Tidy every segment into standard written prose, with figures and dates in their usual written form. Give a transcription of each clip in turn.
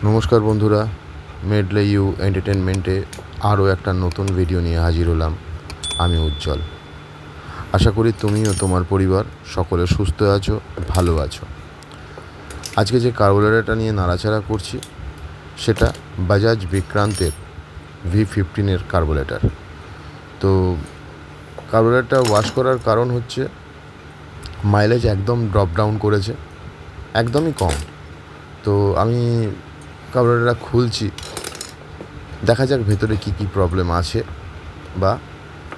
নমস্কার বন্ধুরা, মেডলে ইউ এন্টারটেনমেন্টে আরও একটা নতুন ভিডিও নিয়ে হাজির হলাম। আমি উজ্জ্বল। আশা করি তুমিও তোমার পরিবার সকলে সুস্থ আছো, ভালো আছো। আজকে যে কার্বোরেটরটা নিয়ে নাড়াচাড়া করছি সেটা বাজাজ বিক্রান্তের V15 কার্বোরেটর। তো কার্বোরেটরটা ওয়াশ করার কারণ হচ্ছে মাইলেজ একদম ড্রপ ডাউন করেছে, একদমই কম। তো আমি কার্বোরেটরটা খুলছি, দেখা যাক ভেতরে কী কী প্রবলেম আছে বা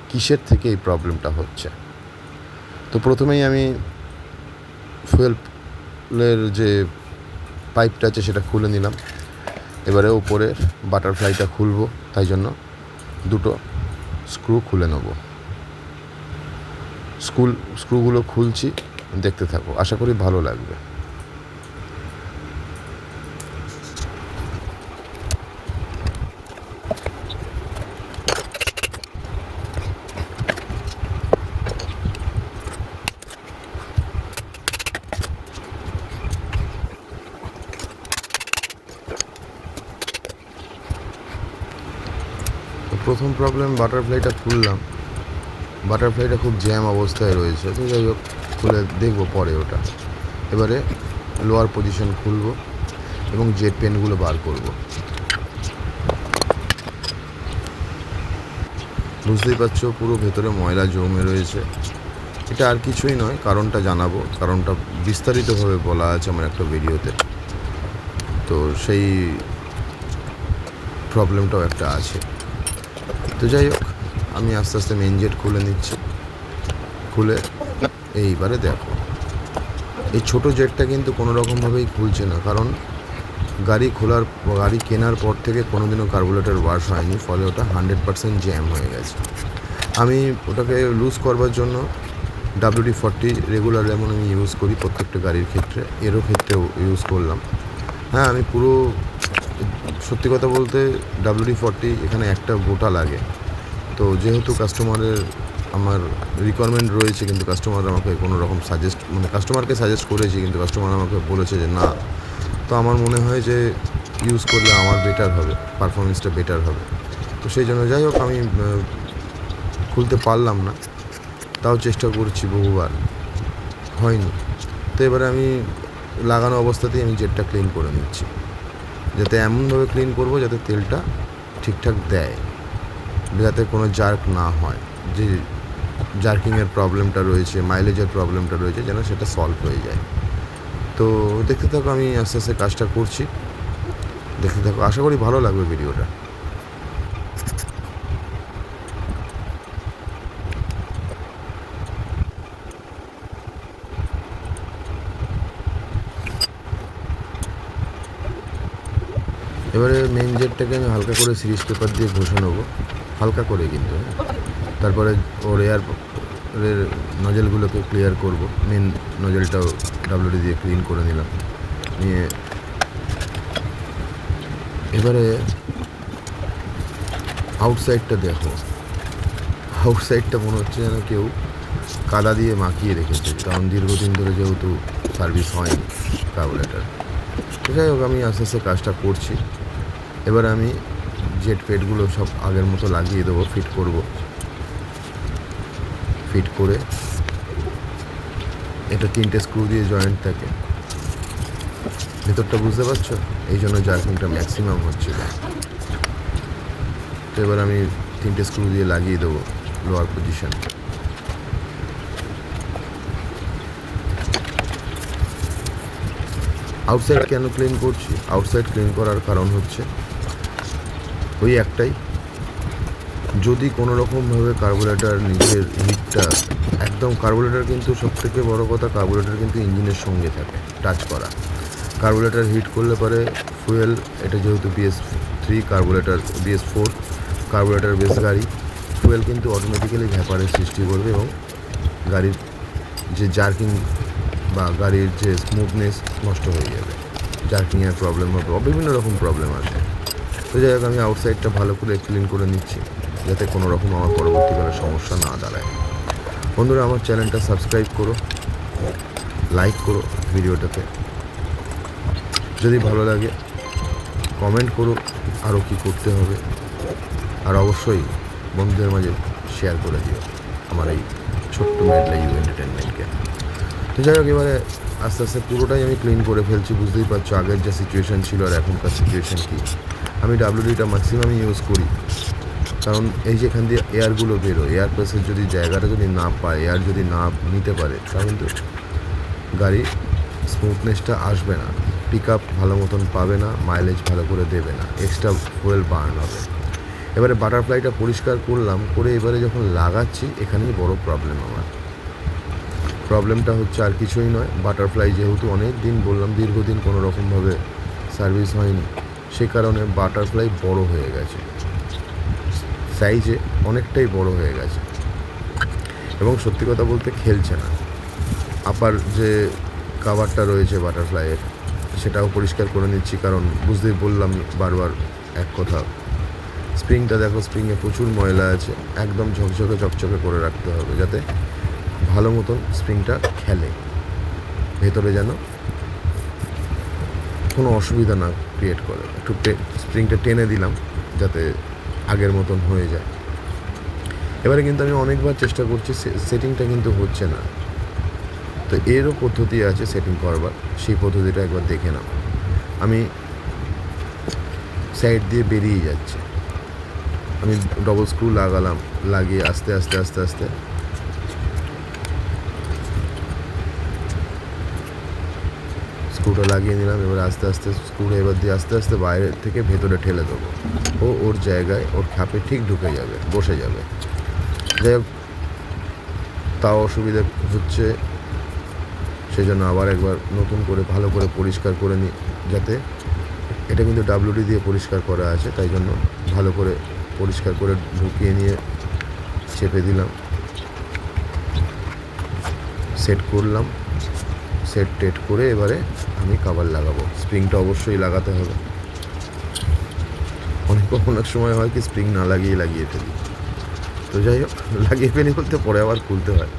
কিসের থেকে এই প্রবলেমটা হচ্ছে। তো প্রথমেই আমি ফুয়েলের যে পাইপটা আছে সেটা খুলে নিলাম। এবারে ওপরের বাটারফ্লাইটা খুলবো, তাই জন্য দুটো স্ক্রু খুলে নেব। স্ক্রুগুলো খুলছি, দেখতে থাকো, আশা করি ভালো লাগবে। প্রথম প্রবলেম, বাটারফ্লাইটা খুললাম, বাটারফ্লাইটা খুব জ্যাম অবস্থায় রয়েছে। তো যাই হোক, খুলে দেখবো পরে ওটা। এবারে লোয়ার পজিশন খুলবো এবং জেট পেনগুলো বার করব। বুঝতেই পারছো পুরো ভেতরে ময়লা জমে রয়েছে। এটা আর কিছুই নয়, কারণটা জানাবো, কারণটা বিস্তারিতভাবে বলা আছে আমার একটা ভিডিওতে। তো সেই প্রবলেমটাও একটা আছে। তো যাই হোক, আমি আস্তে আস্তে মেন জেট খুলে নিচ্ছি। খুলে এইবারে দেখো, এই ছোটো জেটটা কিন্তু কোনো রকমভাবেই খুলছে না, কারণ গাড়ি কেনার পর থেকে কোনোদিনও কার্বোরেটর ওয়াশ হয়নি, ফলে ওটা 100% জ্যাম হয়ে গেছে। আমি ওটাকে লুজ করবার জন্য WD-40 রেগুলার যেমন আমি ইউজ করি প্রত্যেকটা গাড়ির ক্ষেত্রে, এরও ক্ষেত্রেও ইউজ করলাম। হ্যাঁ, আমি পুরো সত্যি কথা বলতে WD-40 এখানে একটা গোটা লাগে। তো যেহেতু আমার রিকোয়ারমেন্ট রয়েছে, কিন্তু কাস্টমার আমাকে কোনো রকম কাস্টমারকে সাজেস্ট করেছি, কিন্তু কাস্টমার আমাকে বলেছে যে না। তো আমার মনে হয় যে ইউজ করলে আমার বেটার হবে, পারফরমেন্সটা বেটার হবে। তো সেই জন্য যাই হোক, আমি খুলতে পারলাম না, তাও চেষ্টা করছি বহুবার, হয়নি। তো এবারে আমি লাগানো অবস্থাতেই আমি জেটটা ক্লিন করে নিচ্ছি, যাতে এমনভাবে ক্লিন করব যাতে তেলটা ঠিকঠাক দেয়, যাতে কোনো জার্ক না হয়। যে জার্কিংয়ের প্রবলেমটা রয়েছে, মাইলেজের প্রবলেমটা রয়েছে, যেন সেটা সলভ হয়ে যায়। তো দেখতে থাকো, আমি আস্তে আস্তে কাজটা করছি, দেখতে থাকো, আশা করি ভালো লাগবে ভিডিওটা। এবারে মেন জেটটাকে আমি হালকা করে সিরিজ পেপার দিয়ে ঘষে নেবো, হালকা করে কিন্তু। তারপরে ওর এয়ারের নজেলগুলোকে ক্লিয়ার করব। মেন নজেলটাও WD দিয়ে ক্লিন করে নিলাম, নিয়ে এবারে আউটসাইডটা দেখো। আউটসাইডটা মনে হচ্ছে যেন কেউ কাদা দিয়ে মাখিয়ে রেখেছে, কারণ দীর্ঘদিন ধরে যেহেতু সার্ভিস হয়নি কার্বোরেটর। যাই হোক, আমি আস্তে আস্তে কাজটা করছি। এবার আমি জেট পেডগুলো সব আগের মতো লাগিয়ে দেবো, ফিট করে এটা 3টে স্ক্রু দিয়ে জয়েন্ট থাকে, ভেতরটা বুঝতে পারছো, এই জন্য জার্কিংটা ম্যাক্সিমাম হচ্ছিল। তো এবার আমি 3টে স্ক্রু দিয়ে লাগিয়ে দেবো লোয়ার পজিশন। আউটসাইড কেন ক্লিন করছি? আউটসাইড ক্লিন করার কারণ হচ্ছে ওই একটাই, যদি কোনো রকমভাবে কার্বোরেটর নিজের হিটটা কার্বোরেটর কিন্তু সবথেকে বড় কথা, কার্বোরেটর কিন্তু ইঞ্জিনের সঙ্গে থাকে টাচ করা। কার্বোরেটর হিট করলে পরে ফুয়েল, এটা যেহেতু BS3 carburettor, BS4 carburettor base গাড়ি, ফুয়েল কিন্তু অটোমেটিক্যালি ভ্যাপারের সৃষ্টি করবে এবং গাড়ির যে জার্কিং বা গাড়ির যে স্মুথনেস নষ্ট হয়ে যাবে, জার্কিংয়ের প্রবলেম হবে, বিভিন্ন রকম প্রবলেম আসে। তো যাই হোক, আমি আউটসাইডটা ভালো করে ক্লিন করে নিচ্ছি, যাতে কোনো রকম আমার পরবর্তীকালে সমস্যা না দাঁড়ায়। বন্ধুরা, আমার চ্যানেলটা সাবস্ক্রাইব করো, লাইক করো ভিডিওটাতে, যদি ভালো লাগে কমেন্ট করো আরও কী করতে হবে, আর অবশ্যই বন্ধুদের মাঝে শেয়ার করে দিও আমার এই ছোট্ট মেডলা ইউ এন্টারটেনমেন্টকে। তো যাই হোক, এবারে আস্তে আস্তে পুরোটাই আমি ক্লিন করে ফেলছি। বুঝতেই পারছো আগের যা সিচুয়েশান ছিল আর এখনকার সিচুয়েশান কী। আমি ডাব্লিউডিটা ম্যাক্সিমাম ইউজ করি, কারণ এই যে এখান দিয়ে এয়ারগুলো বেরোয়, এয়ার প্রেসের যদি জায়গাটা যদি না পায়, এয়ার যদি না নিতে পারে, তাহলে কিন্তু গাড়ি স্মুথনেসটা আসবে না, পিক আপ ভালো মতন পাবে না, মাইলেজ ভালো করে দেবে না, এক্সট্রা ফুয়েল বার্ন হবে। এবারে বাটারফ্লাইটা পরিষ্কার করলাম, করে এবারে যখন লাগাচ্ছি এখানেই বড় প্রবলেম আমার। প্রবলেমটা হচ্ছে আর কিছুই নয়, বাটারফ্লাই যেহেতু অনেক দিন বললাম দীর্ঘদিন কোনো রকমভাবে সার্ভিস হয়নি, সে কারণে বাটারফ্লাই বড় হয়ে গেছে, সাইজে অনেকটাই বড় হয়ে গেছে এবং সত্যি কথা বলতে খেলছে না। আপার যে কাভারটা রয়েছে বাটারফ্লাইয়ের সেটাও পরিষ্কার করে নিচ্ছি, কারণ বুঝতেই বললাম বারবার এক কথা, স্প্রিংটা দেখো, স্প্রিংয়ে প্রচুর ময়লা আছে, একদম ঝকঝকে চকচকে করে রাখতে হবে যাতে ভালো মতন স্প্রিংটা খেলে, ভেতরে যেন কোনো অসুবিধা না ক্রিয়েট করে। একটু স্প্রিংটা টেনে দিলাম যাতে আগের মতন হয়ে যায়। এবারে কিন্তু আমি অনেকবার চেষ্টা করছি, সেটিংটা কিন্তু হচ্ছে না। তো এরও পদ্ধতি আছে সেটিং করবার, সেই পদ্ধতিটা একবার দেখে নাও। আমি সাইড দিয়ে বেরিয়ে যাচ্ছে, আমি ডবল স্ক্রু লাগালাম, লাগিয়ে আস্তে আস্তে আস্তে আস্তে স্ক্রুটা লাগিয়ে নিলাম। এবার আস্তে আস্তে স্ক্রুটা এবার দিয়ে আস্তে আস্তে বাইরে থেকে ভেতরে ঠেলে দেবো, ও ওর জায়গায় ওর খাপে ঠিক ঢুকে যাবে, বসে যাবে। যাই হোক, তাও অসুবিধা হচ্ছে, সেই জন্য আবার একবার নতুন করে ভালো করে পরিষ্কার করে নিই, যাতে এটা কিন্তু ডাব্লিউডি দিয়ে পরিষ্কার করা আছে, তাই জন্য ভালো করে পরিষ্কার করে ঢুকিয়ে নিয়ে চেপে দিলাম, সেট করলাম। সেট টেট করে এবারে আমি কভার লাগাবো। স্প্রিংটা অবশ্যই লাগাতে হবে, অনেক সময় হয় কি স্প্রিং না লাগিয়ে ফেলি। তো যাই হোক, লাগিয়ে ফেলি বলতে পরে আবার খুলতে হয়।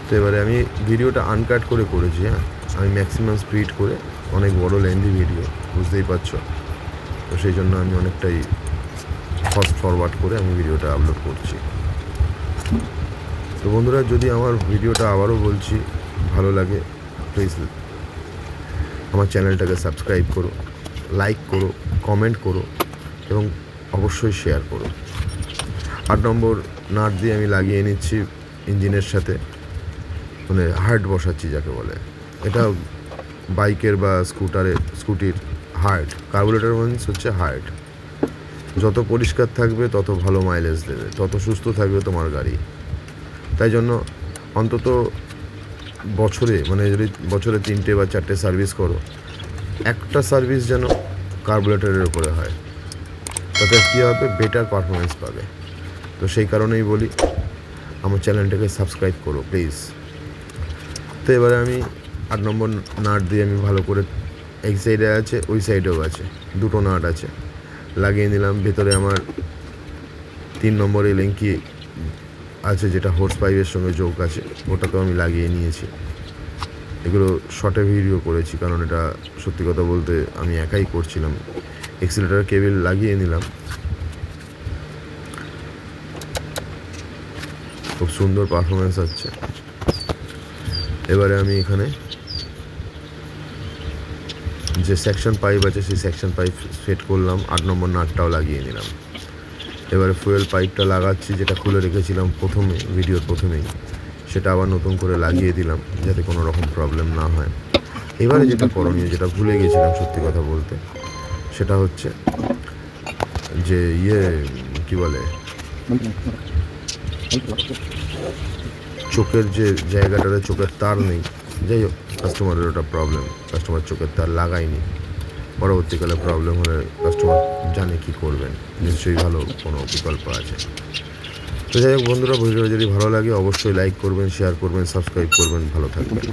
তো এবারে আমি ভিডিওটা আনকাট করে করেছি, আমি ম্যাক্সিমাম স্পিড করে, অনেক বড় লেন্দি ভিডিও বুঝতেই পারছো, তো সেই জন্য আমি অনেকটাই ফাস্ট ফরওয়ার্ড করে আমি ভিডিওটা আপলোড করছি। তো বন্ধুরা, যদি আমার ভিডিওটা আবারও বলছি ভালো লাগে, প্লিজ আমার চ্যানেলটাকে সাবস্ক্রাইব করো, লাইক করো, কমেন্ট করো এবং অবশ্যই শেয়ার করো। 8 নম্বর নাট দিয়ে আমি লাগিয়ে নিচ্ছি ইঞ্জিনের সাথে, মানে হার্ট বসাচ্ছি যাকে বলে। এটা বাইকের বা স্কুটির হার্ট, কার্বোরেটর মিন্স হচ্ছে হার্ট। যত পরিষ্কার থাকবে তত ভালো মাইলেজ দেবে, তত সুস্থ থাকবে তোমার গাড়ি। তাই জন্য অন্তত বছরে, মানে যদি বছরে 3টে বা 4টে সার্ভিস করো, একটা সার্ভিস যেন কার্বোরেটরের উপরে হয়, তাতে কী হবে, বেটার পারফরমেন্স পাবে। তো সেই কারণেই বলি আমার চ্যানেলটাকে সাবস্ক্রাইব করো প্লিজ। তো এবারে আমি 8 নম্বর নাট দিয়ে আমি ভালো করে, এক সাইডে আছে ওই সাইডেও আছে, দুটো নাট আছে, লাগিয়ে নিলাম। ভেতরে আমার 3 নম্বরে লিঙ্কি আছে যেটা হোর্স পাইপের সঙ্গে যোগ আছে, ওটাতেও আমি লাগিয়ে নিয়েছি। এগুলো শর্টে ভিডিও করেছি, কারণ এটা সত্যি কথা বলতে আমি একাই করছিলাম। এক্সিলেটর কেবল লাগিয়ে নিলাম, খুব সুন্দর পারফরমেন্স হচ্ছে। এবারে আমি এখানে যে সেকশন পাইপ আছে সেই সেকশন পাইপ সেট করলাম, 8 নম্বর নাটটাও লাগিয়ে নিলাম। এবারে ফুয়েল পাইপটা লাগাচ্ছি, যেটা খুলে রেখেছিলাম ভিডিওর প্রথমেই, সেটা আবার নতুন করে লাগিয়ে দিলাম যাতে কোনো রকম প্রবলেম না হয়। এবারে যেটা করণীয়, যেটা ভুলে গেছিলাম সত্যি কথা বলতে, সেটা হচ্ছে যে কী বলে, চোখের যে জায়গাটাতে চোখের তার নেই। যাই হোক, কাস্টমারের ওটা প্রবলেম, কাস্টমার চোখের তার লাগায়নি, পরবর্তীকালে প্রবলেম হলে কাস্টমার জানে কী করবেন, নিশ্চয়ই ভালো কোনো বিকল্প আছে। তো যাই হোক বন্ধুরা, ভিডিও যদি ভালো লাগে অবশ্যই লাইক করবেন, শেয়ার করবেন, সাবস্ক্রাইব করবেন, ভালো থাকবেন।